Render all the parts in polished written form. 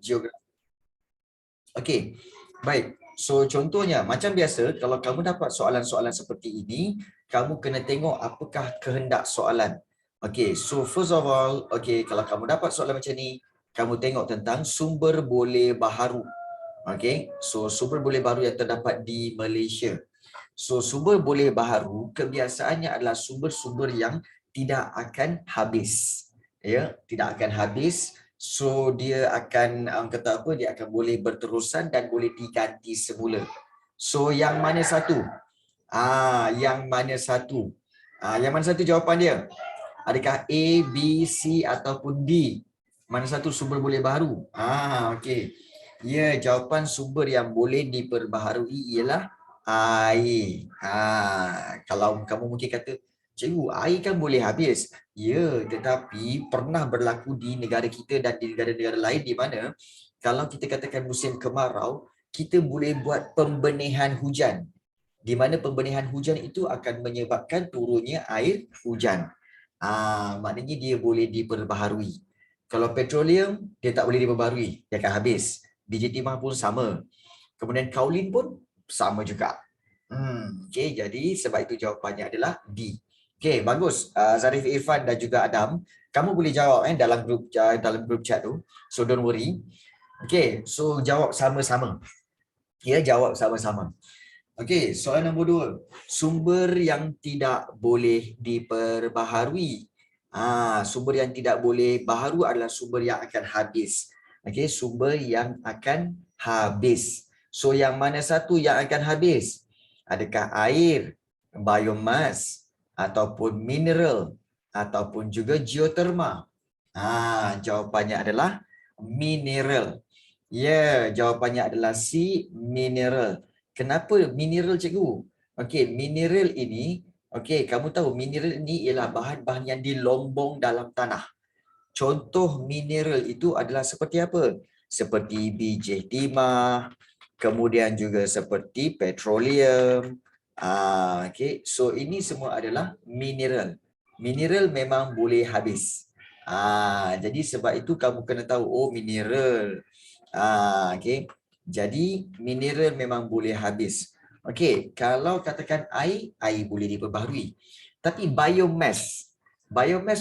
geografi. Okey, baik. So contohnya macam biasa kalau kamu dapat soalan-soalan seperti ini, kamu kena tengok apakah kehendak soalan. Okey, so first of all, okey, kalau kamu dapat soalan macam ni, kamu tengok tentang sumber boleh baharu. Okey, so sumber boleh baharu yang terdapat di Malaysia. So sumber boleh baharu kebiasaannya adalah sumber-sumber yang tidak akan habis. Ya, tidak akan habis. So dia akan kata apa, dia akan boleh berterusan dan boleh diganti semula. So yang mana satu? Yang mana satu? Yang mana satu jawapan dia? Adakah A, B, C ataupun D? Mana satu sumber boleh baharu? Okey. Ya, jawapan sumber yang boleh diperbaharui ialah air. Kalau kamu mungkin kata, cikgu, air kan boleh habis. Ya, tetapi pernah berlaku di negara kita dan di negara-negara lain di mana kalau kita katakan musim kemarau, kita boleh buat pembenihan hujan. Di mana pembenihan hujan itu akan menyebabkan turunnya air hujan. Maknanya dia boleh diperbaharui. Kalau petroleum, dia tak boleh diperbaharui. Dia akan habis. Biji timah pun sama. Kemudian kaolin pun sama juga. Okay, jadi sebab itu jawapannya adalah D. Okay, bagus. Zarif Irfan dan juga Adam, kamu boleh jawab dalam grup chat tu. So don't worry. Okay, so jawab sama-sama. Ya, jawab sama-sama. Okey, soalan nombor 2. Sumber yang tidak boleh diperbaharui. Sumber yang tidak boleh baharu adalah sumber yang akan habis. Okey, sumber yang akan habis. So yang mana satu yang akan habis? Adakah air, biomas ataupun mineral ataupun juga geoterma? Jawapannya adalah mineral. Ya, jawapannya adalah C, mineral. Kenapa mineral, cikgu? Okey, mineral ini, okey, kamu tahu mineral ini ialah bahan-bahan yang dilombong dalam tanah. Contoh mineral itu adalah seperti apa? Seperti biji timah, kemudian juga seperti petroleum. Okey, so ini semua adalah mineral. Mineral memang boleh habis. Jadi sebab itu kamu kena tahu, oh mineral. Okey. Jadi mineral memang boleh habis. Okey, kalau katakan air, air boleh diperbaharui. Tapi biomass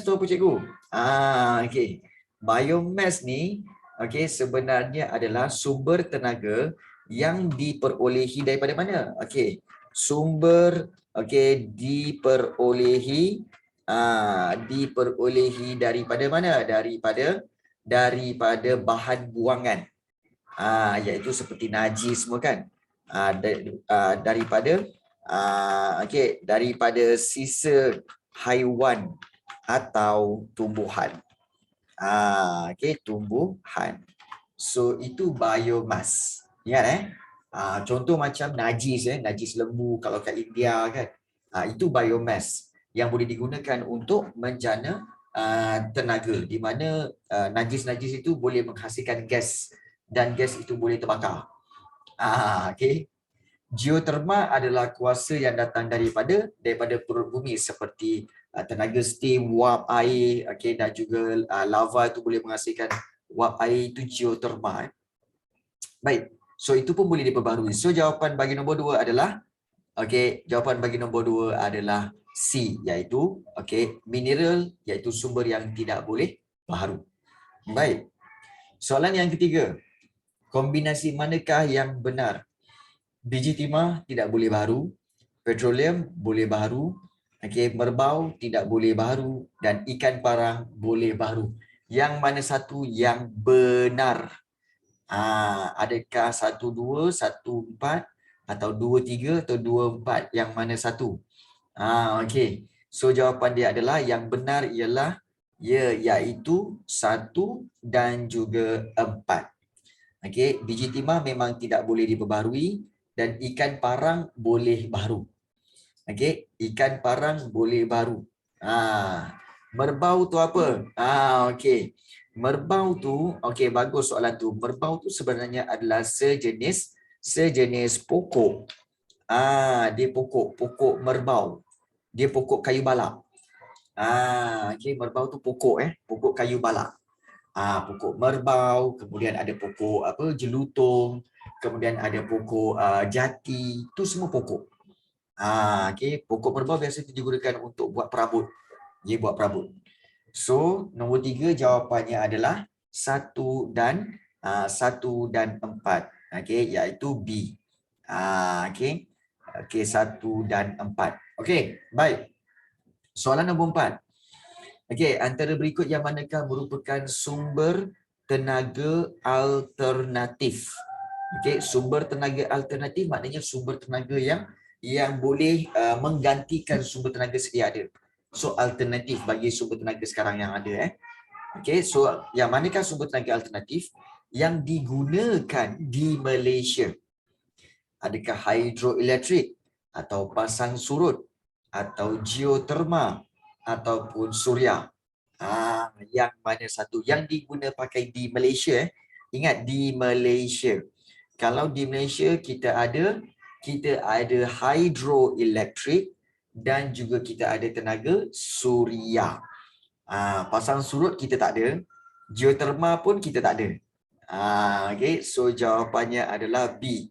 tu apa, cikgu? Okey. Biomass ni sebenarnya adalah sumber tenaga yang diperolehi daripada mana? Okey. Sumber diperolehi daripada mana? Daripada bahan buangan. Iaitu seperti najis semua kan. Daripada sisa haiwan atau tumbuhan. Tumbuhan. So itu biomass. Ingat contoh macam najis najis lembu kalau kat India kan. Itu biomass yang boleh digunakan untuk menjana tenaga, di mana najis-najis itu boleh menghasilkan gas dan gas itu boleh terbakar. Okey. Geoterma adalah kuasa yang datang daripada perut bumi seperti tenaga steam, wap air, dan juga lava itu boleh menghasilkan wap air, itu geoterma. Baik. So itu pun boleh diperbaharui. So jawapan bagi nombor 2 adalah jawapan bagi nombor 2 adalah C, iaitu mineral, iaitu sumber yang tidak boleh baharu. Baik. Soalan yang ketiga. Kombinasi manakah yang benar? Biji timah tidak boleh baharu, petroleum boleh baharu, merbau tidak boleh baharu, dan ikan parang boleh baharu. Yang mana satu yang benar? Adakah 1, 2, 1, 4 atau 2, 3 atau 2, 4? Yang mana satu? So jawapan dia adalah yang benar ialah iaitu 1 dan juga 4. Biji timah memang tidak boleh diperbaharui dan ikan parang boleh baharu. Ikan parang boleh baharu. Merbau tu apa? Merbau tu, bagus soalan tu. Merbau tu sebenarnya adalah sejenis pokok. Dia pokok merbau. Dia pokok kayu balak. Merbau tu pokok kayu balak. Pokok merbau, kemudian ada pokok jelutung, kemudian ada pokok jati, itu semua pokok. Okey, pokok merbau biasanya digunakan untuk buat perabot. Dia buat perabot. So, nombor 3 jawapannya adalah 1 dan 4. Okey, iaitu B. Okey. Okey, 1 dan 4. Okey, baik. Soalan nombor 4. Okey, antara berikut yang manakah merupakan sumber tenaga alternatif? Okey, sumber tenaga alternatif maknanya sumber tenaga yang boleh menggantikan sumber tenaga sedia ada. So, alternatif bagi sumber tenaga sekarang yang ada. Okey, so yang manakah sumber tenaga alternatif yang digunakan di Malaysia? Adakah hidroelektrik atau pasang surut atau geoterma ataupun suria? Yang mana satu yang digunakan pakai di Malaysia? Ingat, di Malaysia. Kalau di Malaysia kita ada hidroelektrik dan juga kita ada tenaga suria. Pasang surut kita tak ada, geoterma pun kita tak ada. Okay, so jawapannya adalah B.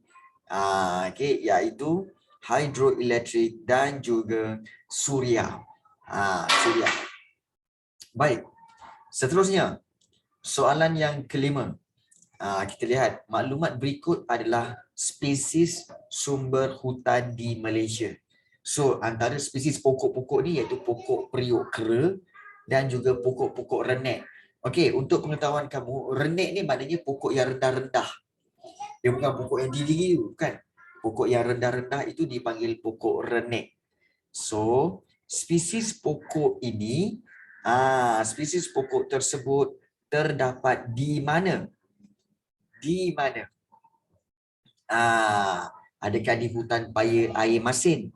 Okay, iaitu hidroelektrik dan juga suria. Suria. Baik. Seterusnya, soalan yang kelima. Kita lihat maklumat berikut adalah spesies sumber hutan di Malaysia. So, antara spesies pokok-pokok ni iaitu pokok periuk kera dan juga pokok-pokok renek. Okey, untuk pengetahuan kamu, renek ni maknanya pokok yang rendah-rendah. Dia bukan pokok yang tinggi, bukan. Pokok yang rendah-rendah itu dipanggil pokok renek. So, spesies pokok ini, spesies pokok tersebut terdapat di mana? Di mana? Adakah di hutan paya air masin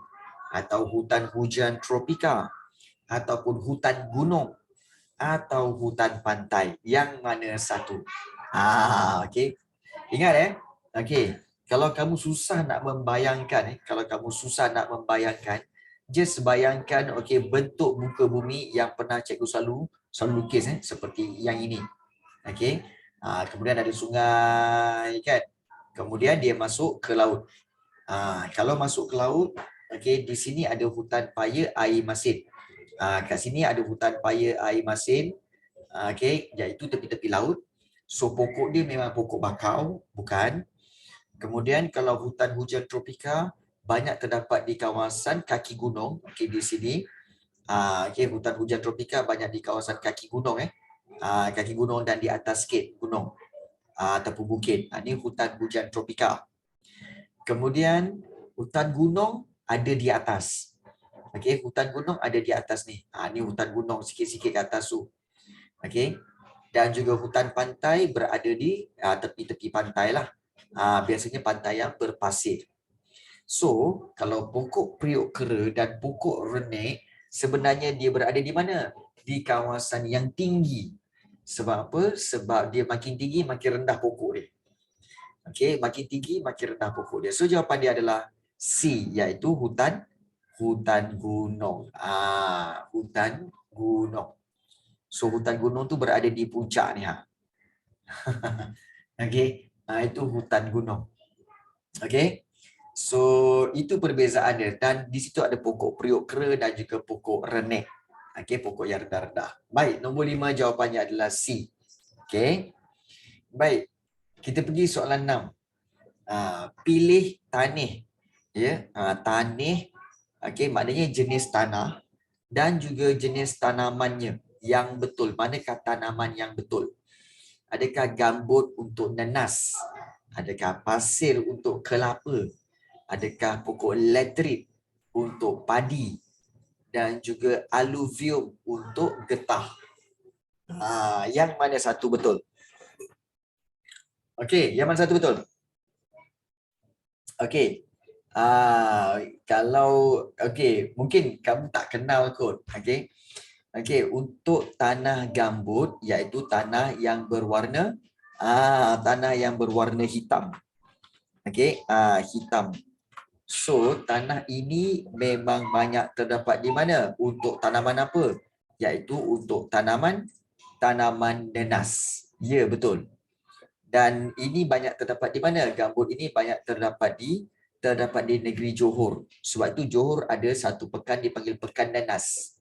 atau hutan hujan tropika ataupun hutan gunung atau hutan pantai? Yang mana satu? Okey. Ingat okey, kalau kamu susah nak membayangkan just bayangkan okey bentuk muka bumi yang pernah cikgu selalu lukis seperti yang ini. Okey. Kemudian ada sungai kan. Kemudian dia masuk ke laut. Kalau masuk ke laut, okey, di sini ada hutan paya air masin. Kat sini ada hutan paya air masin. Okey, iaitu tepi-tepi laut. So pokok dia memang pokok bakau, bukan. Kemudian kalau hutan hujan tropika banyak terdapat di kawasan kaki gunung. Okey, di sini. Okey, hutan hujan tropika banyak di kawasan kaki gunung kaki gunung dan di atas sikit gunung ataupun bukit. Ini hutan hujan tropika. Kemudian hutan gunung ada di atas. Okey, hutan gunung ada di atas ni. Ni hutan gunung sikit-sikit ke atas tu. Okey. Dan juga hutan pantai berada di tepi-tepi pantai lah. Biasanya pantai yang berpasir. So, kalau pokok periuk kera dan pokok renek sebenarnya dia berada di mana? Di kawasan yang tinggi. Sebab apa? Sebab dia makin tinggi makin rendah pokok dia. Okey, makin tinggi makin rendah pokok dia. So jawapan dia adalah C, iaitu hutan gunung. Hutan gunung. So hutan gunung tu berada di puncak ni Okey, itu hutan gunung. Okey. So itu perbezaan dia dan di situ ada pokok periuk kera dan juga pokok renek. Okey, pokok yang rendah-rendah. Baik, nombor 5 jawapannya adalah C. Okey. Baik. Kita pergi soalan 6. Pilih tanih. Ya, tanih. Okey, maknanya jenis tanah dan juga jenis tanamannya yang betul. Manakah tanaman yang betul? Adakah gambut untuk nanas? Adakah pasir untuk kelapa? Adakah pokok latrit untuk padi? Dan juga aluvium untuk getah? Yang mana satu betul? Okey, yang mana satu betul? Okey. Kalau mungkin kamu tak kenal kot. Okey, untuk tanah gambut iaitu tanah yang berwarna hitam. Okey, hitam. So, tanah ini memang banyak terdapat di mana? Untuk tanaman apa? Iaitu untuk tanaman tanaman nenas. Ya, betul. Dan ini banyak terdapat di mana? Gambut ini banyak terdapat di negeri Johor. Sebab itu Johor ada satu pekan dipanggil Pekan Nanas.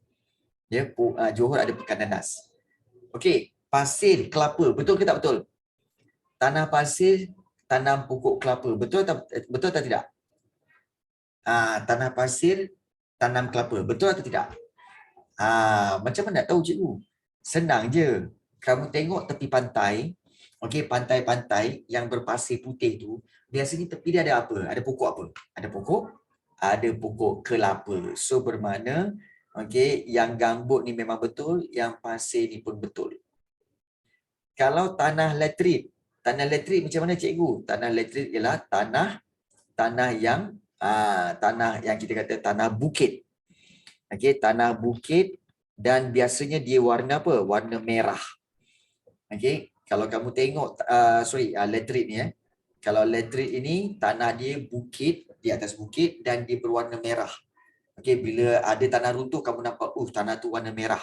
Ya, Johor ada Pekan Nanas. Okey, pasir kelapa. Betul ke tak betul? Tanah pasir tanam pokok kelapa. Betul atau tidak? Tanah pasir tanam kelapa. Betul atau tidak? Macam mana nak tahu cikgu? Senang je. Kamu tengok tepi pantai, okey, pantai-pantai yang berpasir putih tu, biasanya tepi dia ada apa? Ada pokok apa? Ada pokok kelapa. So bermakna okey, yang gambut ni memang betul, yang pasir ni pun betul. Kalau tanah latrit macam mana cikgu? Tanah latrit ialah tanah yang kita kata tanah bukit. Okey, tanah bukit dan biasanya dia warna apa? Warna merah. Okey, kalau kamu tengok latrit ni Kalau latrit ini tanah dia bukit, di atas bukit dan dia berwarna merah. Okey, bila ada tanah runtuh kamu nampak tanah tu warna merah.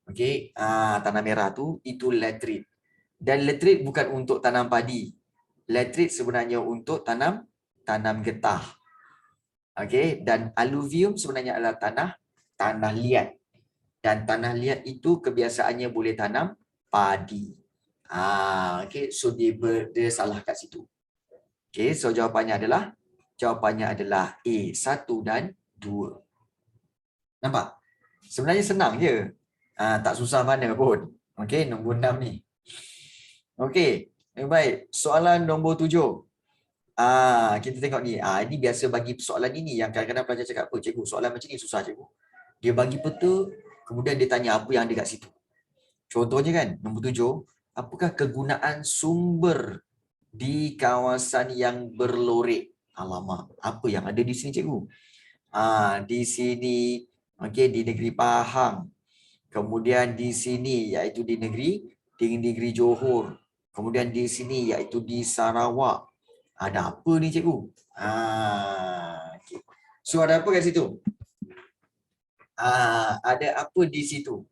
Okey, tanah merah tu itu latrit. Dan latrit bukan untuk tanam padi. Latrit sebenarnya untuk tanam getah. Okey, dan alluvium sebenarnya adalah tanah liat. Dan tanah liat itu kebiasaannya boleh tanam padi. Okey, so dia salah kat situ. Okey, so jawapannya adalah A, 1 dan 2. Nampak? Sebenarnya senang je. Tak susah mana pun. Okey, nombor 6 ni. Okey, baik. Soalan nombor 7. Kita tengok ni. Ini biasa bagi soalan ini yang kadang-kadang pelajar cakap apa? Cikgu, soalan macam ni susah cikgu. Dia bagi peta, kemudian dia tanya apa yang ada kat situ. Contohnya kan, nombor 7. Apakah kegunaan sumber di kawasan yang berlorek? Alamak, apa yang ada di sini cikgu? Di sini, okey, di negeri Pahang. Kemudian di sini iaitu di negeri Johor. Kemudian di sini iaitu di Sarawak. Ada apa ni cikgu? Okay. So ada apa kat situ? Ada apa di situ?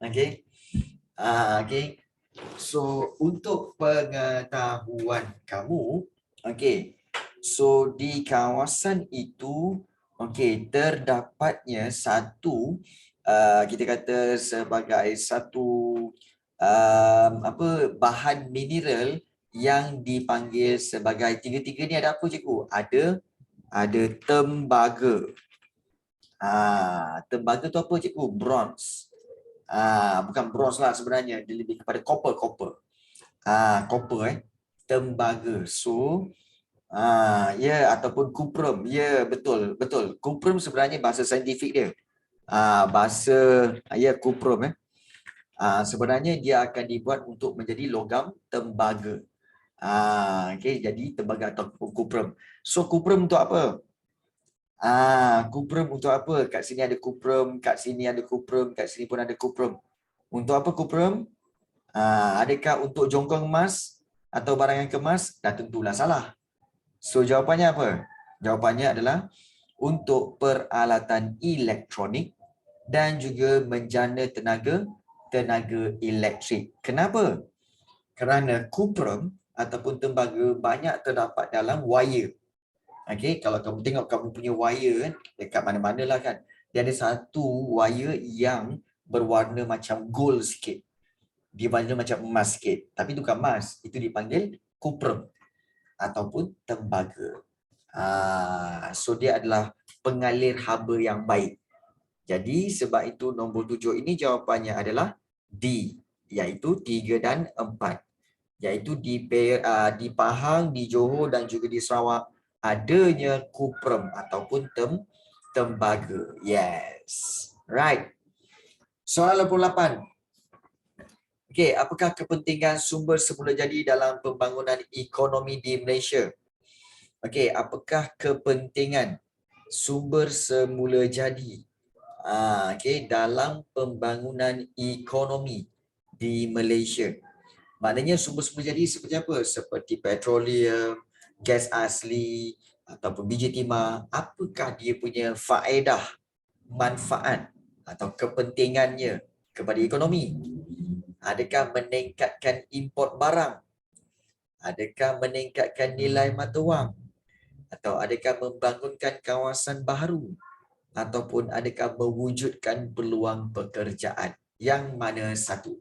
Okey. Okey. So untuk pengetahuan kamu, okey. So di kawasan itu, okey, terdapatnya satu kita kata sebagai satu bahan mineral yang dipanggil sebagai tiga-tiga ni ada apa cikgu? Ada tembaga. Tembaga tu apa cikgu? Bronze. Bukan bronze lah sebenarnya, dia lebih kepada copper. Copper tembaga. So ataupun cuprum. Ya, betul. Cuprum sebenarnya bahasa saintifik dia. Cuprum sebenarnya dia akan dibuat untuk menjadi logam tembaga. Okey, jadi tembaga atau cuprum. So cuprum untuk apa? Cuprum untuk apa? Kat sini ada cuprum, kat sini ada cuprum, kat sini pun ada cuprum. Untuk apa cuprum? Adakah untuk jongkong emas atau barang yang kemas? Dah tentulah salah. So jawapannya apa? Jawapannya adalah untuk peralatan elektronik dan juga menjana tenaga elektrik. Kenapa? Kerana cuprum ataupun tembaga banyak terdapat dalam wire. Okey, kalau kamu tengok kamu punya wire kan dekat mana-mana lah kan, dia ada satu wire yang berwarna macam gold sikit. Dia warna macam emas sikit. Tapi itu bukan emas, itu dipanggil cuprum ataupun tembaga. So dia adalah pengalir haba yang baik. Jadi sebab itu nombor 7 ini jawapannya adalah D, iaitu 3 dan 4. Iaitu di Pahang, di Johor dan juga di Sarawak adanya cuprum ataupun tembaga. Yes. Right. Soalan 88. Okey, apakah kepentingan sumber semula jadi dalam pembangunan ekonomi di Malaysia? Okey, apakah kepentingan sumber semula jadi dalam pembangunan ekonomi di Malaysia? Maknanya sumber semula jadi seperti apa? Seperti petroleum, gas asli ataupun biji timah. Apakah dia punya faedah, manfaat atau kepentingannya kepada ekonomi? Adakah meningkatkan import barang? Adakah meningkatkan nilai mata wang? Atau adakah membangunkan kawasan baru? Ataupun adakah mewujudkan peluang pekerjaan? Yang mana satu?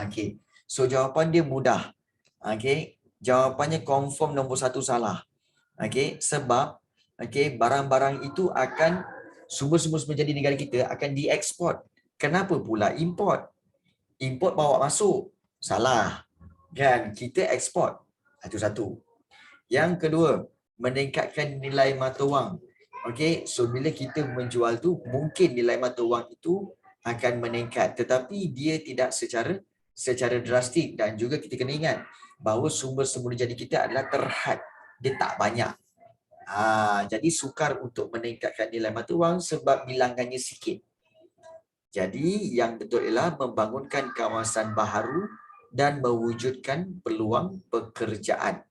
Okay. So jawapan dia mudah. Okay. Jawapannya confirm nombor satu salah. Okay. Sebab barang-barang itu akan sumber-sumber menjadi negara kita akan dieksport. Kenapa pula import? Import bawa masuk. Salah. Kan? Kita eksport. Itu satu. Yang kedua, meningkatkan nilai mata wang. Okey, so bila kita menjual tu, mungkin nilai mata wang itu akan meningkat. Tetapi dia tidak secara drastik. Dan juga kita kena ingat bahawa sumber-sumber jadi kita adalah terhad. Dia tak banyak. Jadi sukar untuk meningkatkan nilai mata wang sebab bilangannya sikit. Jadi yang betul ialah membangunkan kawasan baharu dan mewujudkan peluang pekerjaan.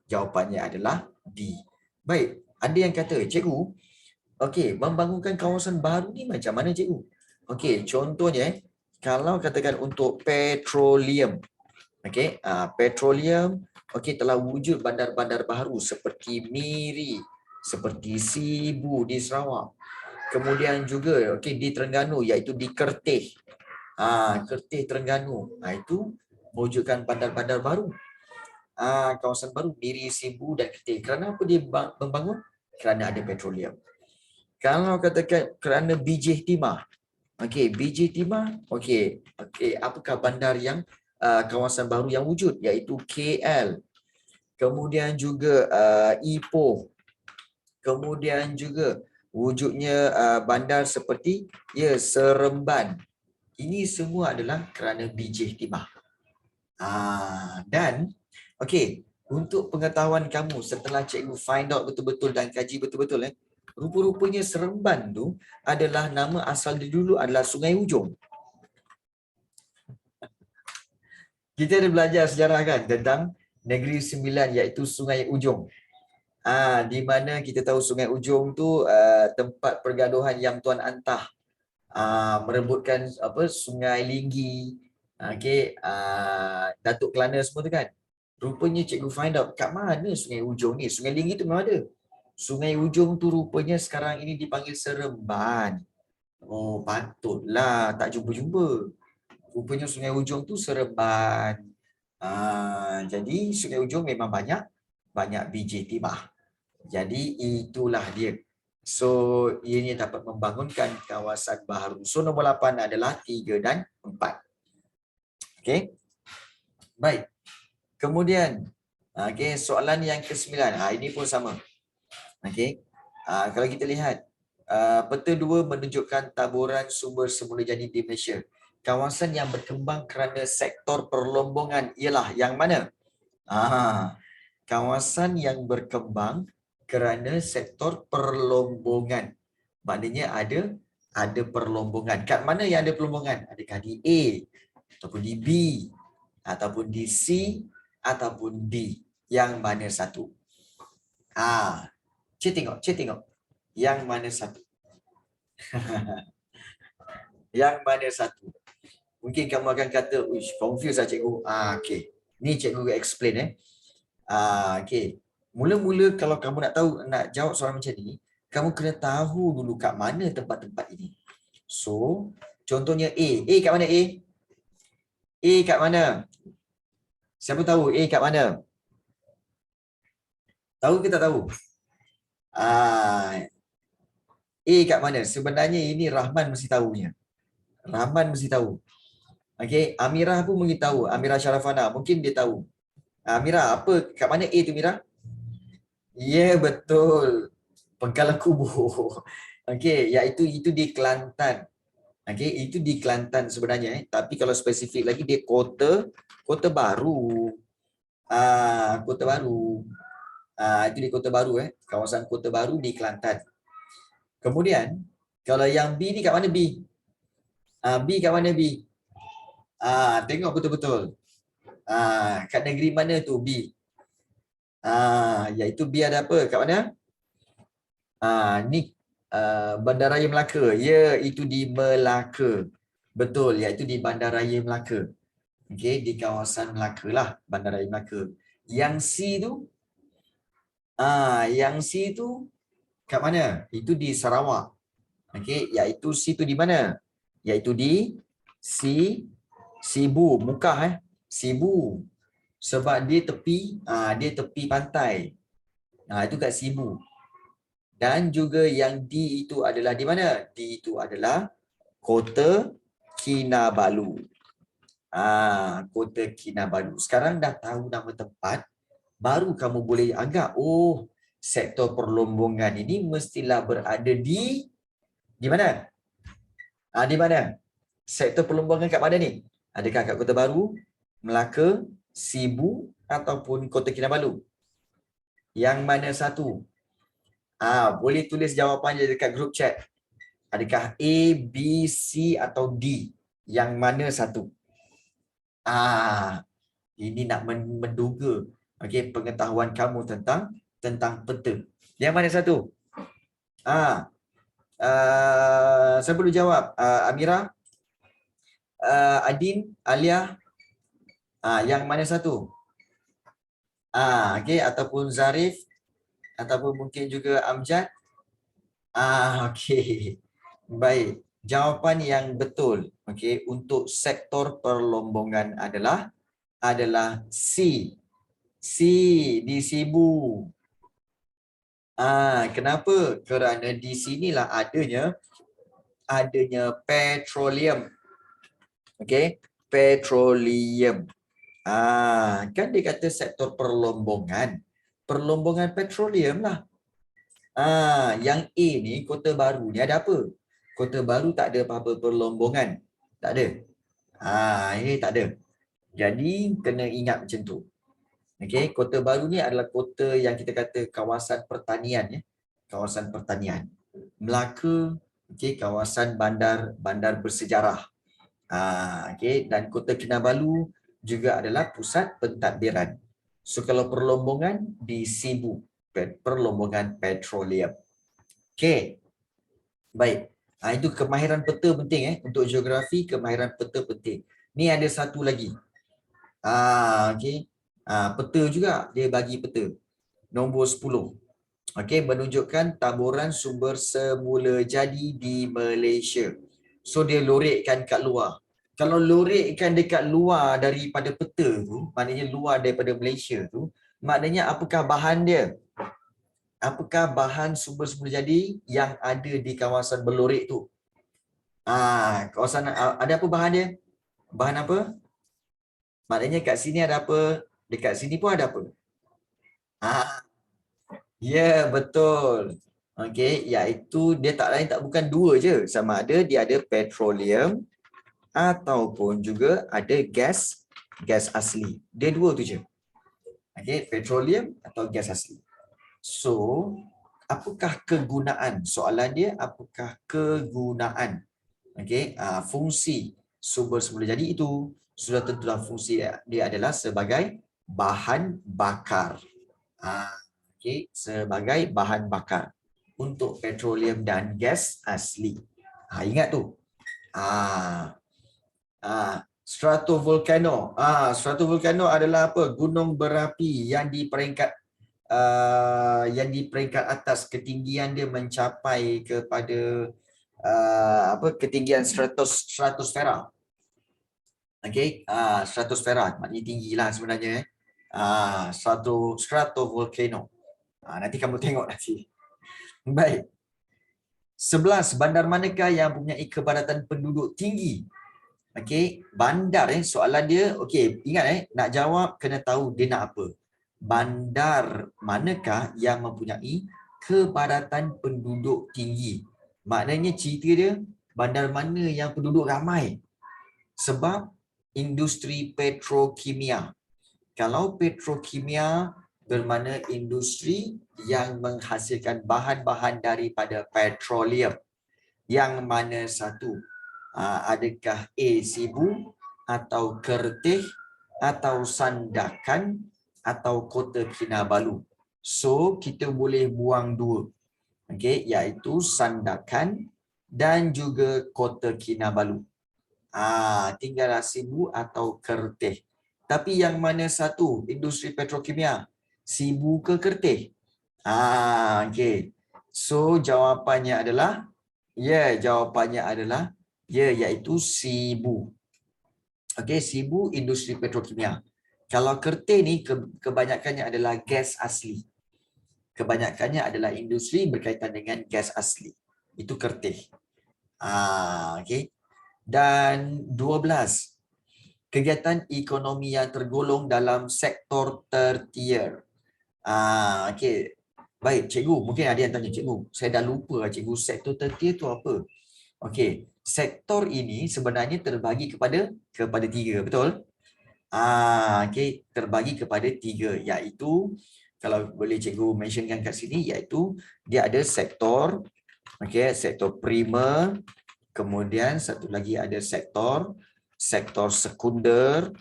Jawapannya adalah D. Baik, ada yang kata, cikgu, okey, membangunkan kawasan baru ni macam mana cikgu? Okey, contohnya kalau katakan untuk petroleum. Okey, petroleum telah wujud bandar-bandar baru seperti Miri, seperti Sibu di Sarawak. Kemudian juga di Terengganu iaitu di Kertih. Kertih Terengganu. Itu mewujudkan bandar-bandar baru. Kawasan baru Miri, Sibu dan Kertih. Kerana apa dia membangun? Kerana ada petroleum. Kalau katakan kerana BJ Timah. BJ Timah. Apakah bandar yang kawasan baru yang wujud? Iaitu KL. Kemudian juga Ipoh. Kemudian juga wujudnya bandar seperti Seremban. Ini semua adalah kerana BJ Timah. Dan untuk pengetahuan kamu setelah cikgu find out betul-betul dan kaji betul-betul, rupa-rupanya Seremban tu adalah nama asal dia dulu adalah Sungai Ujong. Kita ada belajar sejarah kan tentang Negeri Sembilan iaitu Sungai Ujong. Di mana kita tahu Sungai Ujong tu tempat pergaduhan Yang Tuan Antah merebutkan Sungai Linggi, Datuk Kelana semua tu kan. Rupanya cikgu find out kat mana Sungai Ujong ni. Sungai Linggi tu memang ada. Sungai Ujong tu rupanya sekarang ini dipanggil Seremban. Oh, patutlah tak jumpa-jumpa. Rupanya Sungai Ujong tu Seremban. Jadi Sungai Ujong memang banyak BJ Timah. Jadi itulah dia. So ianya dapat membangunkan kawasan baharu. So nombor 8 adalah 3 dan 4. Okey. Baik. Kemudian soalan yang ke-9. Ini pun sama. Kalau kita lihat peta 2 menunjukkan taburan sumber semula jadi di Malaysia. Kawasan yang berkembang kerana sektor perlombongan ialah yang mana? Kawasan yang berkembang kerana sektor perlombongan. Maknanya ada perlombongan. Kat mana yang ada perlombongan? Adakah di A, ataupun di B, ataupun di C, ataupun D? Yang mana satu? Cik tengok. Yang mana satu? Yang mana satu? Mungkin kamu akan kata, "Uish, confused lah cikgu." Okey. Ni cikgu explain okey. Mula-mula kalau kamu nak jawab soalan macam ni, kamu kena tahu dulu kat mana tempat-tempat ini. So, contohnya A. A kat mana A? A kat mana? Siapa tahu A kat mana? Tahu ke tak tahu? A kat mana? Sebenarnya ini Rahman mesti tahunya. Rahman mesti tahu. Okey, Amirah pun mungkin tahu. Amirah Sharafana mungkin dia tahu. Amirah, apa kat mana A tu Amirah? Ya, betul. Pengkalan Kubur. Okey, iaitu itu di Kelantan. Okey, itu di Kelantan sebenarnya tapi kalau spesifik lagi dia Kota Baru. Kota Baru. Itu di Kota Baru kawasan Kota Baru di Kelantan. Kemudian kalau yang B ni kat mana B? B kat mana B? Tengok betul-betul. Kat negeri mana tu B? Iaitu B ada apa? Kat mana? Ni Bandaraya Melaka. Ya, itu di Melaka. Betul, iaitu di Bandaraya Melaka. Okey, di kawasan Melaka lah, Bandaraya Melaka. Yang C tu, yang C tu kat mana? Itu di Sarawak. Okey, iaitu C tu di mana? Iaitu di Sibu, Mukah Sibu. Sebab dia tepi pantai. Itu kat Sibu. Dan juga yang D itu adalah di mana? D itu adalah Kota Kinabalu. Kota Kinabalu. Sekarang dah tahu nama tempat, baru kamu boleh agak, sektor perlombongan ini mestilah berada di mana? Di mana? Sektor perlombongan kat mana ni? Adakah kat Kota Baru, Melaka, Sibu ataupun Kota Kinabalu? Yang mana satu? Boleh tulis jawapannya dekat group chat. Adakah A, B, C atau D? Yang mana satu? Ini nak menduga pengetahuan kamu tentang peta. Yang mana satu? Saya perlu jawab. Amira, Adin, Alia, yang mana satu? Ataupun Zarif, ataupun mungkin juga Amjad. Baik. Jawapan yang betul untuk sektor perlombongan adalah C. C di Sibu. Kenapa? Kerana di sinilah adanya petroleum. Petroleum. Kan dia kata sektor perlombongan. Perlombongan petroleum lah. Yang A ni, Kota Baru ni ada apa? Kota Baru tak ada apa-apa perlombongan. Tak ada. Ini tak ada. Jadi kena ingat macam tu. Kota Baru ni adalah kota yang kita kata kawasan pertanian Kawasan pertanian. Melaka, kawasan bandar bersejarah. Dan Kota Kinabalu juga adalah pusat pentadbiran. So kalau perlombongan di Sibu, perlombongan petroleum. Baik. Itu kemahiran peta penting untuk geografi, kemahiran peta penting. Ni ada satu lagi. Peta juga, dia bagi peta. Nombor 10. Menunjukkan taburan sumber semula jadi di Malaysia. So dia lorekkan kat luar. Kalau lorekkan dekat luar daripada peta tu, maknanya luar daripada Malaysia tu, maknanya apakah bahan dia? Apakah bahan sumber semula jadi yang ada di kawasan berlorek tu? Kawasan ada apa bahan dia? Bahan apa? Maknanya kat sini ada apa? Dekat sini pun ada apa? Ya, betul. Iaitu dia tak lain tak bukan dua je. Sama ada dia ada petroleum ataupun juga ada gas asli. Dia dua tu je. Petroleum atau gas asli. So, apakah kegunaan? Soalan dia, apakah kegunaan? Fungsi sumber semula jadi itu sudah tentulah fungsi dia adalah sebagai bahan bakar. Sebagai bahan bakar untuk petroleum dan gas asli. Ingat tu. Stratovolcano. Stratovolcano adalah apa? Gunung berapi yang di peringkat atas, ketinggian dia mencapai kepada ketinggian stratosfera. Stratosfera maknanya tinggilah sebenarnya. Stratovolcano. Nanti kamu tengok nanti. Baik. 11. Bandar manakah yang mempunyai kepadatan penduduk tinggi? Bandar soalan dia. Ingat nak jawab kena tahu dia nak apa. Bandar manakah yang mempunyai kepadatan penduduk tinggi? Maknanya cerita dia bandar mana yang penduduk ramai. Sebab industri petrokimia. Kalau petrokimia bermakna industri yang menghasilkan bahan-bahan daripada petroleum. Yang mana satu? Adakah A. Sibu atau Kerteh atau Sandakan atau Kota Kinabalu? So, kita boleh buang dua. Iaitu Sandakan dan juga Kota Kinabalu. Tinggallah Sibu atau Kerteh. Tapi yang mana satu? Industri petrokimia. Sibu ke Kerteh? Okey. So jawapannya adalah jawapannya adalah iaitu Sibu. Okey, Sibu industri petrokimia. Kalau Kerteh ni kebanyakannya adalah gas asli. Kebanyakannya adalah industri berkaitan dengan gas asli. Itu Kerteh. Okey. Dan 12. Kegiatan ekonomi yang tergolong dalam sektor tertier. Okey. Baik, cikgu, mungkin ada yang tanya, cikgu, saya dah lupa cikgu, sektor tertier tu apa? Okey, sektor ini sebenarnya terbagi kepada 3, betul? Okey, terbagi kepada 3, iaitu kalau boleh cikgu mentionkan kat sini, iaitu dia ada sektor, sektor primer, kemudian satu lagi ada sektor sekunder,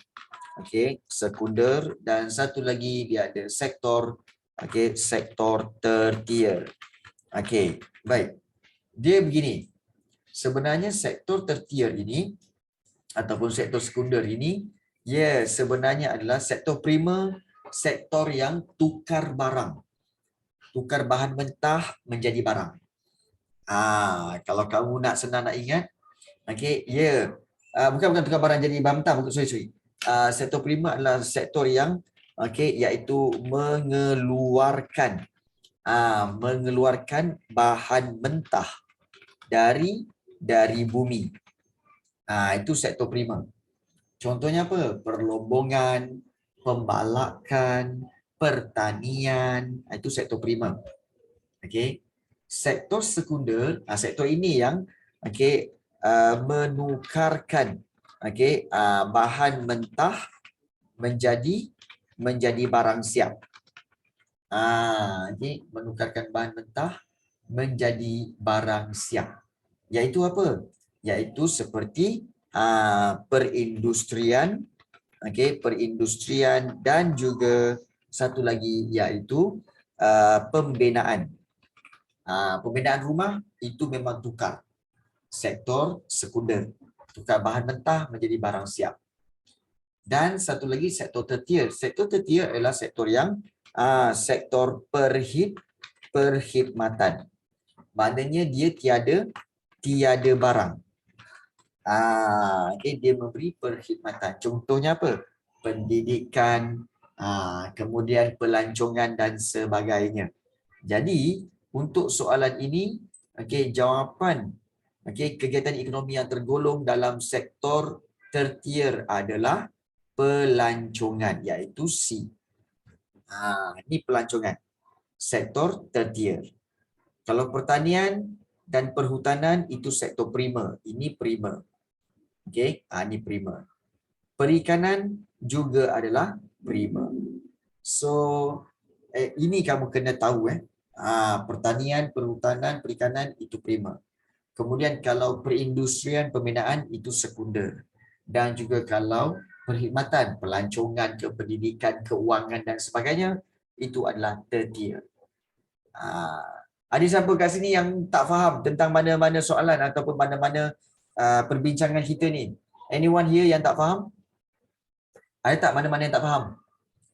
sekunder, dan satu lagi dia ada sektor sektor tertier. Baik. Dia begini. Sebenarnya sektor tertier ini ataupun sektor sekunder ini sebenarnya adalah sektor primer, sektor yang tukar barang. Tukar bahan mentah menjadi barang. Kalau kamu nak senang nak ingat, bukan tukar barang jadi bahan mentah, sorry. Sektor primer adalah sektor yang iaitu mengeluarkan bahan mentah dari bumi. Itu sektor primer. Contohnya apa? Perlombongan, pembalakan, pertanian, itu sektor primer. Sektor sekunder, sektor ini yang menukarkan bahan mentah menjadi barang siap. Menukarkan bahan mentah menjadi barang siap. Iaitu apa? Iaitu seperti perindustrian, perindustrian, dan juga satu lagi iaitu pembinaan. Pembinaan rumah itu memang tukar. Sektor sekunder. Tukar bahan mentah menjadi barang siap. Dan satu lagi sektor tertier. Sektor tertier adalah sektor yang sektor perkhidmatan. Maknanya dia tiada barang. Dia memberi perkhidmatan. Contohnya apa? Pendidikan, kemudian pelancongan dan sebagainya. Jadi, untuk soalan ini, jawapan kegiatan ekonomi yang tergolong dalam sektor tertier adalah pelancongan, iaitu C. Ini pelancongan. Sektor tertier. Kalau pertanian dan perhutanan itu sektor primer. Ini primer. Ini primer. Perikanan juga adalah primer. So, ini kamu kena tahu pertanian, perhutanan, perikanan itu primer. Kemudian kalau perindustrian, pembinaan itu sekunder. Dan juga kalau perkhidmatan, pelancongan, pendidikan, keuangan dan sebagainya itu adalah tertier. Ada siapa kat sini yang tak faham tentang mana-mana soalan ataupun mana-mana perbincangan kita ni? Anyone here yang tak faham? Ada tak mana-mana yang tak faham?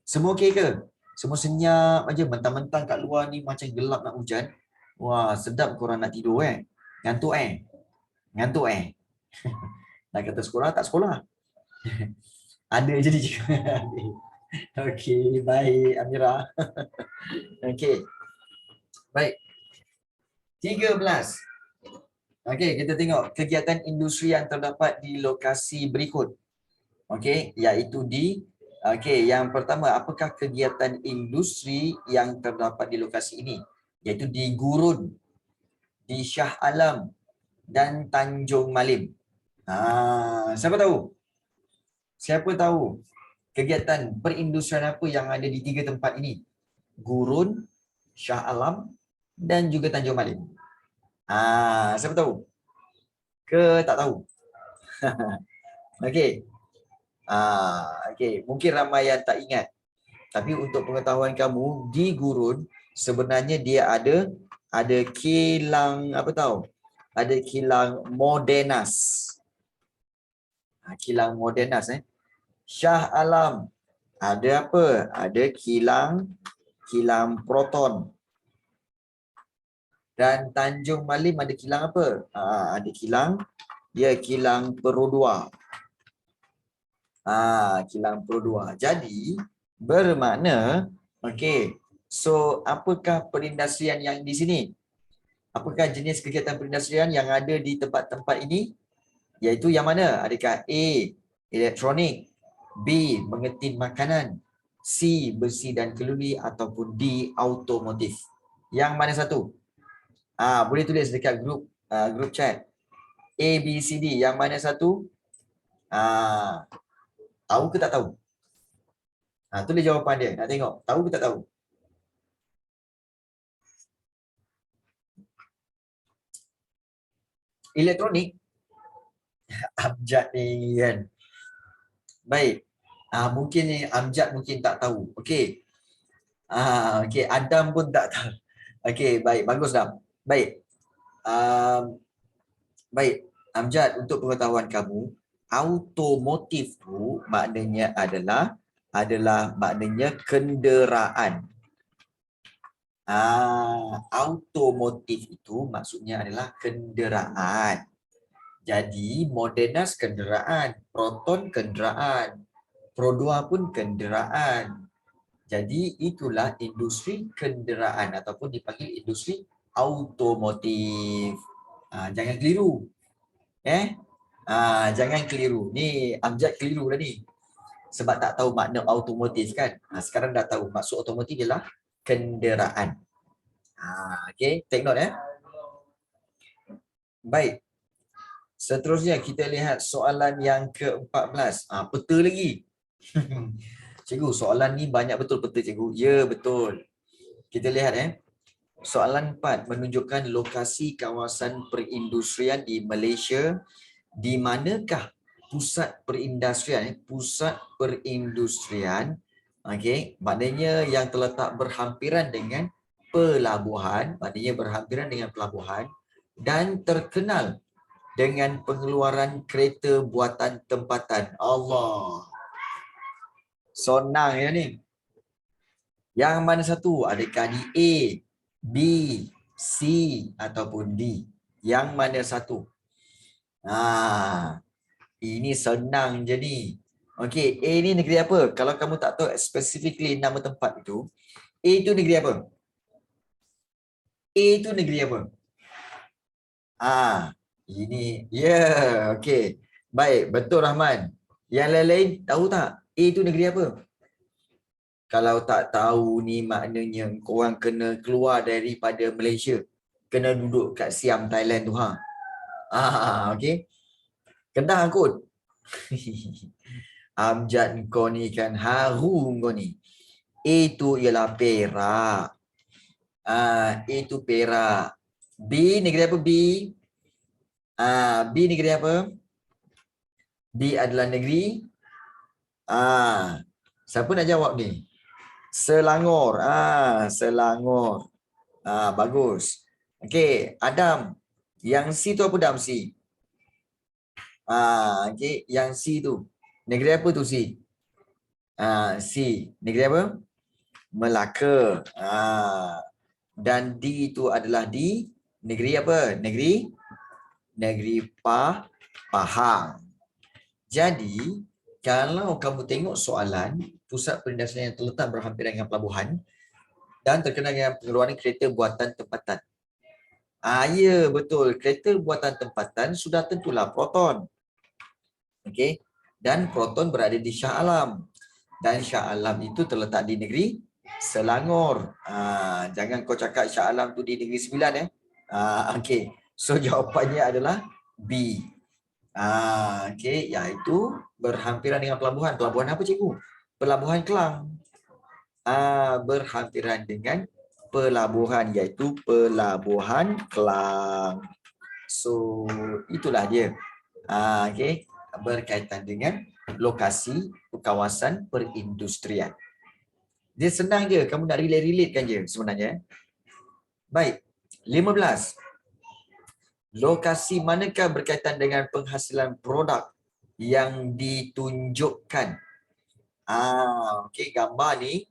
Semua okey ke? Semua senyap aja, mentang-mentang kat luar ni macam gelap nak hujan. Wah, sedap korang nak tidur Ngantuk Ngantuk Nak kata sekolah, tak sekolah. Ada je dia. Okey, baik Amira. Okey. Baik. 13. Okey, kita tengok kegiatan industri yang terdapat di lokasi berikut. Okey, iaitu yang pertama, apakah kegiatan industri yang terdapat di lokasi ini? Iaitu di Gurun, di Shah Alam dan Tanjung Malim. Siapa tahu? Siapa tahu kegiatan perindustrian apa yang ada di 3 tempat ini? Gurun, Shah Alam dan juga Tanjung Malim. Siapa tahu? Ke tak tahu? Okey. Mungkin ramai yang tak ingat. Tapi untuk pengetahuan kamu, di Gurun sebenarnya dia ada kilang apa tahu? Ada kilang Modenas. Kilang Modernas. Shah Alam ada apa? Ada kilang proton. Dan Tanjung Malim ada kilang apa? Ada kilang Perodua. Kilang Perodua. Jadi bermakna, okey. So apakah perindustrian yang di sini? Apakah jenis kegiatan perindustrian yang ada di tempat-tempat ini? Iaitu yang mana? Adakah A, elektronik, B, mengetin makanan, C, besi dan keluli, ataupun D, automotif? Yang mana satu? Boleh tulis dekat grup chat. A, B, C, D. Yang mana satu? Tahu ke tak tahu? Tulis jawapan dia. Nak tengok. Tahu ke tak tahu? Elektronik. Amjad ni kan. Baik. Mungkin ni Amjad mungkin tak tahu. Okey. Okey. Adam pun tak tahu. Okey. Baik. Bagus dah. Baik. Baik. Amjad, untuk pengetahuan kamu, automotif tu maknanya adalah maknanya kenderaan. Automotif itu maksudnya adalah kenderaan. Jadi Modernas kenderaan, Proton kenderaan, Produa pun kenderaan. Jadi itulah industri kenderaan ataupun dipanggil industri automotif. Jangan keliru. Jangan keliru. Ni Amjad keliru dah ni. Sebab tak tahu makna automotif kan. Sekarang dah tahu maksud automotif ialah kenderaan. Okey, take note Baik. Seterusnya kita lihat soalan yang ke-14. Peta lagi. Cikgu, soalan ni banyak betul peta cikgu. Ya, betul. Kita lihat Soalan 4 menunjukkan lokasi kawasan perindustrian di Malaysia. Di manakah pusat perindustrian? Pusat perindustrian, okey, maknanya yang terletak berhampiran dengan pelabuhan, dan terkenal dengan pengeluaran kereta buatan tempatan. Allah. Senang ya ni. Yang mana satu? Adakah di A, B, C ataupun D? Yang mana satu? Ini senang je ni. Okey, A ni negeri apa? Kalau kamu tak tahu specifically nama tempat itu, A itu negeri apa? A itu negeri apa? Ini, okey. Baik, betul Rahman. Yang lain-lain tahu tak? A itu negeri apa? Kalau tak tahu ni maknanya korang kena keluar daripada Malaysia. Kena duduk kat Siam, Thailand tu. Okey. Kedah kot. Amjad kau ni kan haru kau ni. A tu ialah Perak. A tu Perak. B negeri apa B? B negeri apa? B adalah negeri siapa nak jawab ni? Selangor. Selangor. Bagus. Okey, Adam. Yang C tu apa Adam C? Okey, yang C tu. Negeri apa tu C? C. Negeri apa? Melaka. Dan D itu adalah di negeri apa? Negeri Pahang. Jadi, kalau kamu tengok soalan, pusat perindustrian yang terletak berhampiran dengan pelabuhan dan terkenal dengan pengeluaran kereta buatan tempatan. Ya, betul. Kereta buatan tempatan sudah tentulah Proton. Okey. Dan Proton berada di Shah Alam. Dan Shah Alam itu terletak di negeri Selangor. Jangan kau cakap Shah Alam tu di Negeri Sembilan Okey. So jawapannya adalah B. Okey, iaitu berhampiran dengan pelabuhan. Pelabuhan apa cikgu? Pelabuhan Kelang. Berhampiran dengan pelabuhan, iaitu Pelabuhan Kelang. So itulah dia. Okey, berkaitan dengan lokasi kawasan perindustrian. Dia senang je, kamu nak relate-kan je sebenarnya. Baik, 15. Lokasi manakah berkaitan dengan penghasilan produk yang ditunjukkan. Okey, gambar ni.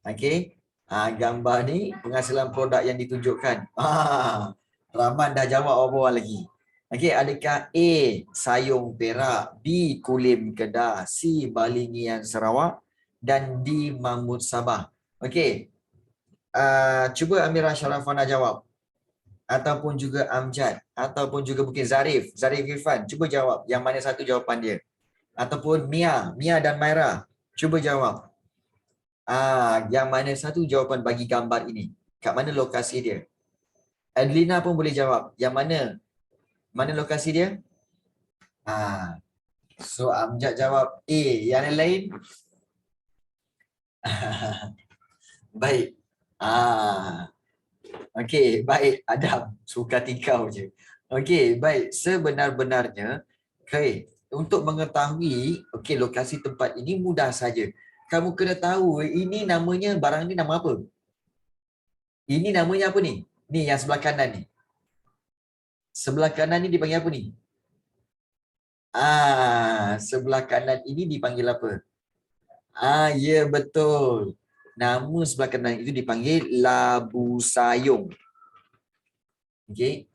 Okey. Gambar ni penghasilan produk yang ditunjukkan. Rahman dah jawab awal lagi. Okey, adakah A Sayong Perak, B Kulim Kedah, C Balingian Sarawak dan D Mamut Sabah? Okey. Cuba Amira Sharafana jawab. Ataupun juga Amjad, ataupun juga mungkin Zarif Irfan, cuba jawab yang mana satu jawapan dia. Ataupun Mia dan Maira, cuba jawab. Yang mana satu jawapan bagi gambar ini? Kat mana lokasi dia? Adlina pun boleh jawab. Yang mana lokasi dia? So Amjad jawab A. Yang lain? Baik. Okey, baik Adam. Suka tikau je. Okey, baik. Sebenar-benarnya, untuk mengetahui lokasi tempat ini mudah saja. Kamu kena tahu ini namanya, barang ni nama apa? Ini namanya apa ni? Ni yang sebelah kanan ni. Sebelah kanan ni dipanggil apa ni? Sebelah kanan ini dipanggil apa? Ya betul. Nama sebelah kanan itu dipanggil Labu Sayong. Okey,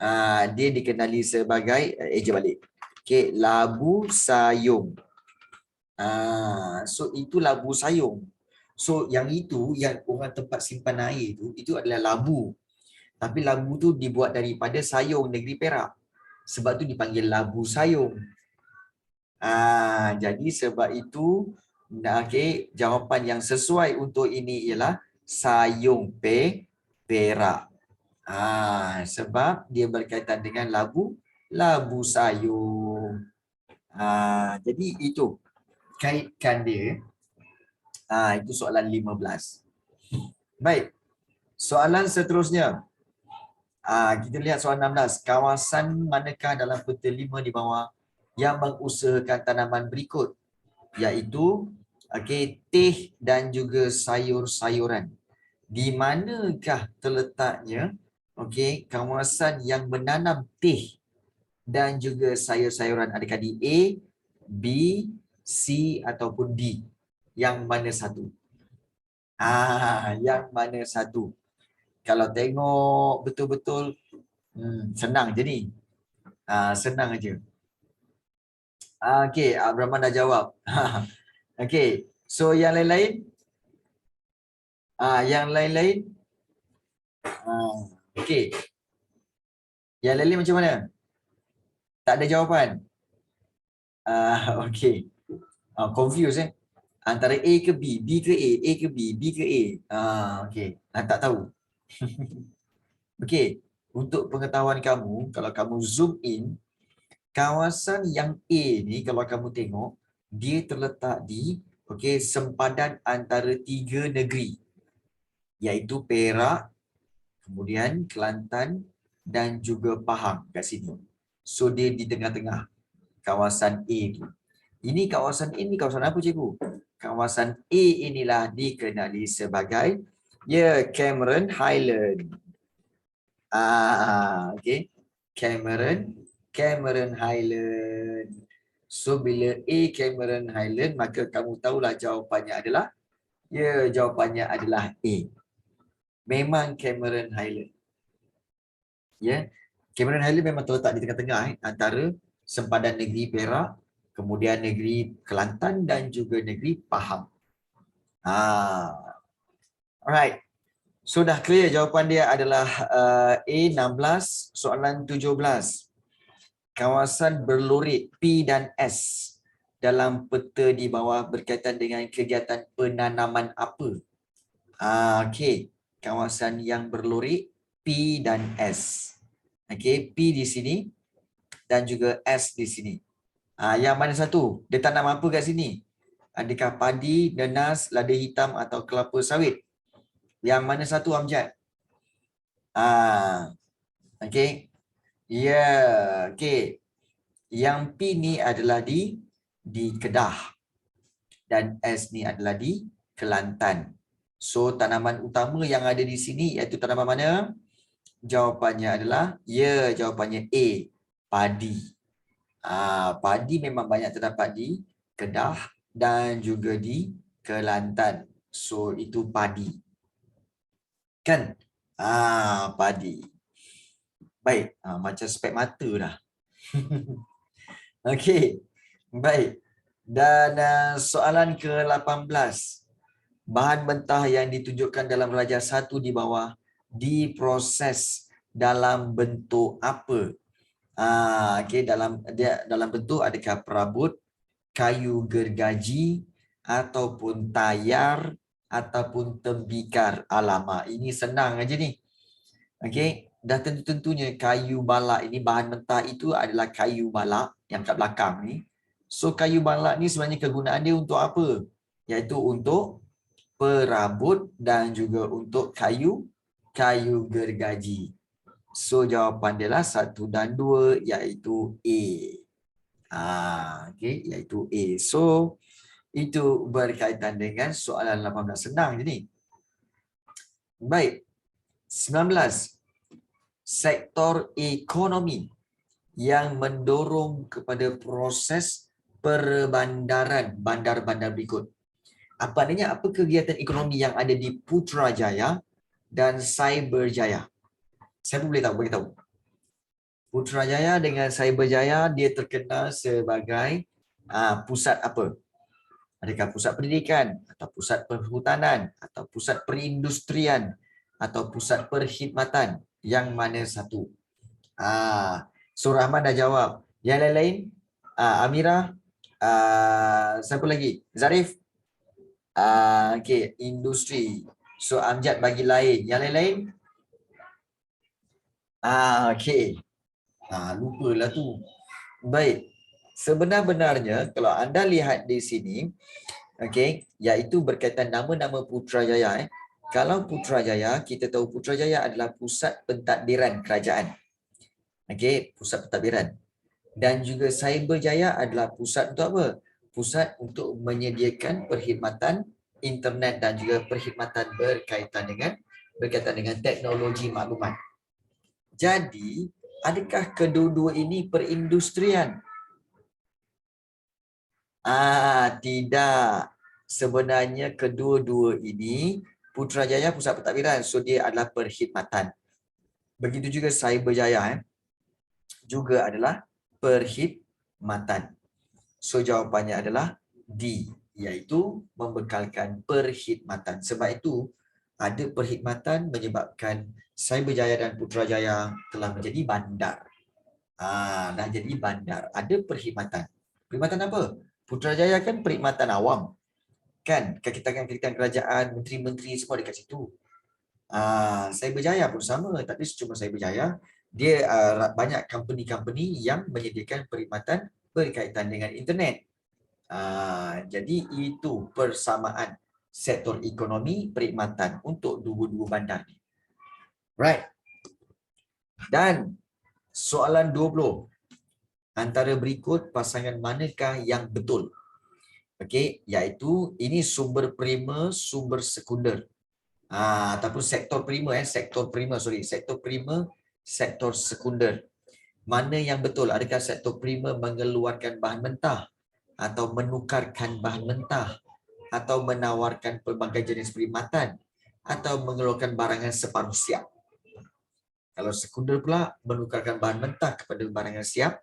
dia dikenali sebagai eja balik. Okey, Labu Sayong. So itu Labu Sayong. So yang itu yang orang tempat simpan air itu adalah labu. Tapi labu tu dibuat daripada sayong negeri Perak. Sebab tu dipanggil Labu Sayong. Jadi sebab itu jawapan yang sesuai untuk ini ialah Sayong Perak. Sebab dia berkaitan dengan labu sayung. Jadi itu kaitkan dia. Itu soalan 15. Baik. Soalan seterusnya. Kita lihat soalan 16. Kawasan manakah dalam peta 5 di bawah yang mengusahakan tanaman berikut? Iaitu teh dan juga sayur-sayuran. Di manakah terletaknya kawasan yang menanam teh dan juga sayur-sayuran? Adakah di A, B, C ataupun D? Yang mana satu? Yang mana satu? Kalau tengok betul-betul senang je ni. Senang aja. Okey, Abrahman dah jawab. Okey, so yang lain-lain? Yang lain-lain? Okey. Yang lain-lain macam mana? Tak ada jawapan? Okey. Confused antara A ke B, B ke A ke B, B ke A. Okey. Tak tahu. Okey. Untuk pengetahuan kamu, kalau kamu zoom in, kawasan yang A ni kalau kamu tengok, dia terletak di sempadan antara 3 negeri. Iaitu Perak, kemudian Kelantan dan juga Pahang kat sini. So dia di tengah-tengah kawasan A tu. Ini kawasan A ni kawasan apa cikgu? Kawasan A inilah dikenali sebagai Cameron Highland. Okey. Cameron Highland. So bila A Cameron Highland, maka kamu tahulah jawapannya adalah jawapannya adalah A. Memang Cameron Highland. Cameron Highland memang terletak di tengah-tengah antara sempadan negeri Perak, kemudian negeri Kelantan dan juga negeri Pahang. Alright. So dah clear, jawapan dia adalah A 16, soalan 17. Kawasan berlurit P dan S dalam peta di bawah berkaitan dengan kegiatan penanaman apa? Okey, kawasan yang berlurit P dan S. Okey, P di sini dan juga S di sini. Yang mana satu? Dia tanam apa kat sini? Adakah padi, nenas, lada hitam atau kelapa sawit? Yang mana satu, Amjad? Okey. Okey. Yang P ni adalah di Kedah dan S ni adalah di Kelantan. So tanaman utama yang ada di sini iaitu tanaman mana? Jawapannya adalah jawapannya A, padi. Padi memang banyak terdapat di Kedah dan juga di Kelantan. So itu padi. Kan? Padi. Baik, macam spek mata dah. Okey. Baik. Dan soalan ke-18. Bahan mentah yang ditunjukkan dalam rajah 1 di bawah diproses dalam bentuk apa? Okey, dalam bentuk adakah perabot, kayu gergaji ataupun tayar ataupun tembikar. Alamak, ini senang aja ni. Okey, dah tentu-tentunya kayu balak ini, bahan mentah itu adalah kayu balak yang kat belakang ni. So kayu balak ni sebenarnya kegunaan dia untuk apa? Iaitu untuk perabot dan juga untuk kayu gergaji. So jawapan dia lah 1 dan 2 iaitu A. Okey, iaitu A. So itu berkaitan dengan soalan 18. Senang je ni. Baik. 19. Sektor ekonomi yang mendorong kepada proses perbandaran bandar-bandar berikut. Apa adanya? Apa kegiatan ekonomi yang ada di Putrajaya dan Cyberjaya? Siapa boleh tahu? Putrajaya dengan Cyberjaya dia terkenal sebagai pusat apa? Adakah pusat pendidikan atau pusat perhutanan atau pusat perindustrian atau pusat perkhidmatan? Yang mana satu? So Rahman dah jawab. Yang lain-lain? Amira? Siapa lagi? Zarif? Okay, industri. So Amjad bagi lain. Yang lain-lain? Okay. Lupalah tu. Baik. Sebenar-benarnya kalau anda lihat di sini, okey, iaitu berkaitan nama-nama Putrajaya. Kalau Putrajaya, kita tahu Putrajaya adalah pusat pentadbiran kerajaan. Okey, pusat pentadbiran. Dan juga Cyberjaya adalah pusat untuk apa? Pusat untuk menyediakan perkhidmatan internet dan juga perkhidmatan berkaitan dengan teknologi maklumat. Jadi, adakah kedua-dua ini perindustrian? Tidak. Sebenarnya kedua-dua ini Putrajaya pusat pentadbiran, so dia adalah perkhidmatan. Begitu juga Cyberjaya juga adalah perkhidmatan. So jawapannya adalah D, iaitu membekalkan perkhidmatan. Sebab itu ada perkhidmatan menyebabkan Cyberjaya dan Putrajaya telah menjadi bandar. Dah jadi bandar. Ada perkhidmatan. Perkhidmatan apa? Putrajaya kan perkhidmatan awam. Kan? Kakitangan kerajaan, menteri-menteri semua dekat situ. Cyberjaya pun sama. Tapi cuma Cyberjaya, dia banyak company-company yang menyediakan perkhidmatan berkaitan dengan internet. Jadi itu persamaan sektor ekonomi perkhidmatan untuk dua-dua bandar ni. Right. Dan soalan 20. Antara berikut pasangan manakah yang betul? Okey, iaitu ini sumber primer, sumber sekunder. Ataupun sektor primer, sektor primer, sektor sekunder. Mana yang betul? Adakah sektor primer mengeluarkan bahan mentah atau menukarkan bahan mentah atau menawarkan pelbagai jenis perkhidmatan atau mengeluarkan barangan separuh siap? Kalau sekunder pula menukarkan bahan mentah kepada barangan siap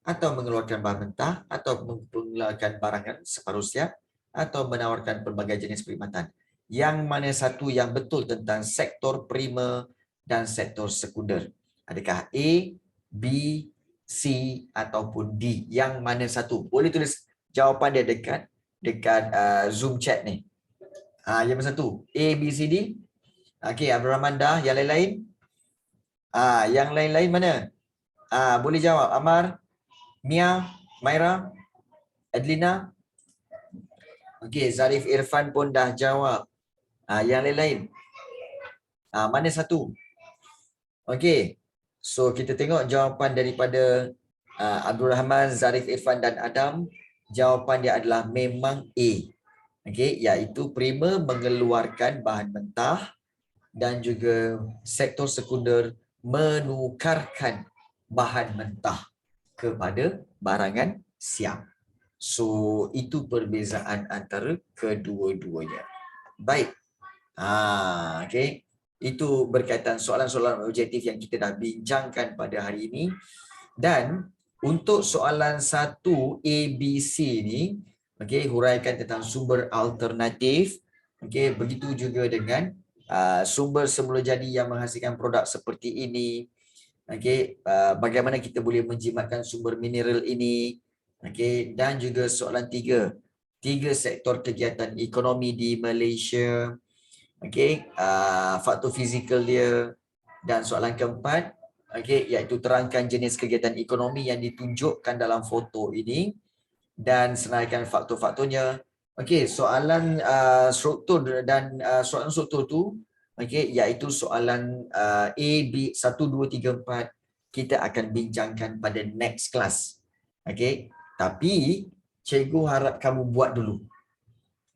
atau mengeluarkan bahan mentah atau mengeluarkan barangan separuh siap atau menawarkan pelbagai jenis perkhidmatan. Yang mana satu yang betul tentang sektor primer dan sektor sekunder? Adakah A, B, C ataupun D? Yang mana satu? Boleh tulis jawapan dia dekat Zoom chat ni. Yang mana satu? A, B, C, D? Okey, Abdul Rahman dah. Yang lain-lain? Yang lain-lain mana? Boleh jawab. Amar, Mia, Maira, Adlina. Okey, Zarif Irfan pun dah jawab. Yang lain-lain? Mana satu? Okey. So kita tengok jawapan daripada Abdul Rahman, Zarif Irfan dan Adam. Jawapan dia adalah memang A. Okey, iaitu primer mengeluarkan bahan mentah dan juga sektor sekunder menukarkan bahan mentah. kepada barangan siap. So itu perbezaan antara kedua-duanya. Baik. Okey. Itu berkaitan soalan-soalan objektif yang kita dah bincangkan pada hari ini. Dan untuk soalan 1 ABC ni, okey, huraikan tentang sumber alternatif. Okey, begitu juga dengan sumber semula jadi yang menghasilkan produk seperti ini. Okey, bagaimana kita boleh menjimatkan sumber mineral ini. Okey, dan juga soalan 3 sektor kegiatan ekonomi di Malaysia. Okey, faktor fizikal dia. Dan soalan keempat, okey, iaitu terangkan jenis kegiatan ekonomi yang ditunjukkan dalam foto ini dan senaraikan faktor-faktornya. Okey, soalan struktur dan soalan struktur tu, okey, iaitu soalan A, B, 1, 2, 3, 4 kita akan bincangkan pada next class. Okey, tapi cikgu harap kamu buat dulu.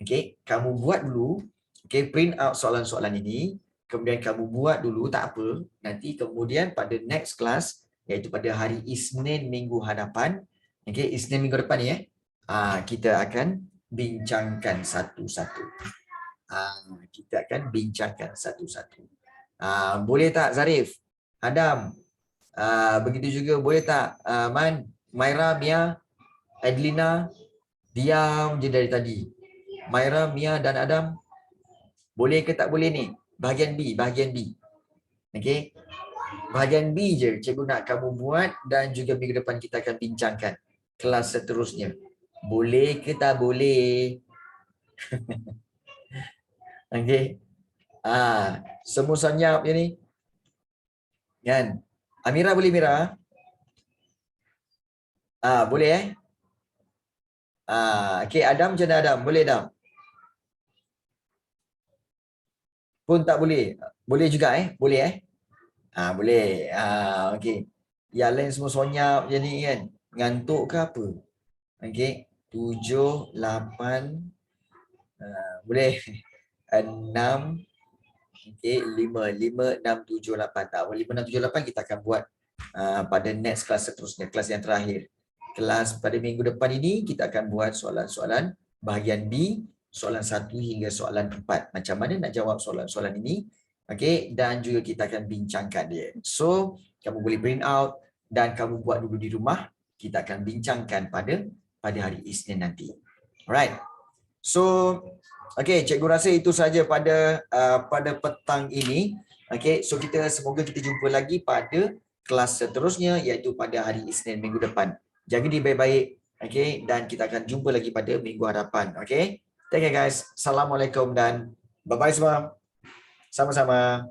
Okey, kamu buat dulu. Okey, print out soalan-soalan ini, kemudian kamu buat dulu, tak apa. Nanti kemudian pada next class, iaitu pada hari Isnin minggu hadapan, okey, Isnin minggu depan ni kita akan bincangkan satu-satu. Kita akan bincangkan satu-satu. Boleh tak Zarif? Adam? Begitu juga boleh tak Man, Maira, Mia, Adlina? Diam je dari tadi. Maira, Mia dan Adam, boleh ke tak boleh ni? Bahagian B, bahagian B. Okey. Bahagian B je cikgu nak kamu buat dan juga minggu depan kita akan bincangkan kelas seterusnya. Boleh ke tak boleh? Okey. Semua senyap je ni. Kan? Amira boleh Mira? Boleh okey, Adam macam mana Adam? Boleh Adam? Pun tak boleh. Boleh juga Boleh boleh. Okey. Yang lain semua sonyap je ni kan. Ngantuk ke apa? Okey. 7, 8, boleh. 6, okey, 5, 6, 7, 8. 5, 6, 7, 8 kita akan buat pada next kelas seterusnya, kelas yang terakhir. Kelas pada minggu depan ini kita akan buat soalan-soalan bahagian B, soalan 1 hingga soalan 4. Macam mana nak jawab soalan-soalan ini? Okey, dan juga kita akan bincangkan dia. So, kamu boleh print out dan kamu buat dulu di rumah. Kita akan bincangkan pada hari Isnin nanti. Alright. So, okey, cikgu rasa itu saja pada petang ini. Okey, so semoga kita jumpa lagi pada kelas seterusnya iaitu pada hari Isnin minggu depan. Jaga diri baik-baik, okey, dan kita akan jumpa lagi pada minggu hadapan, okey. Thank you guys. Assalamualaikum dan bye-bye semua. Sama-sama.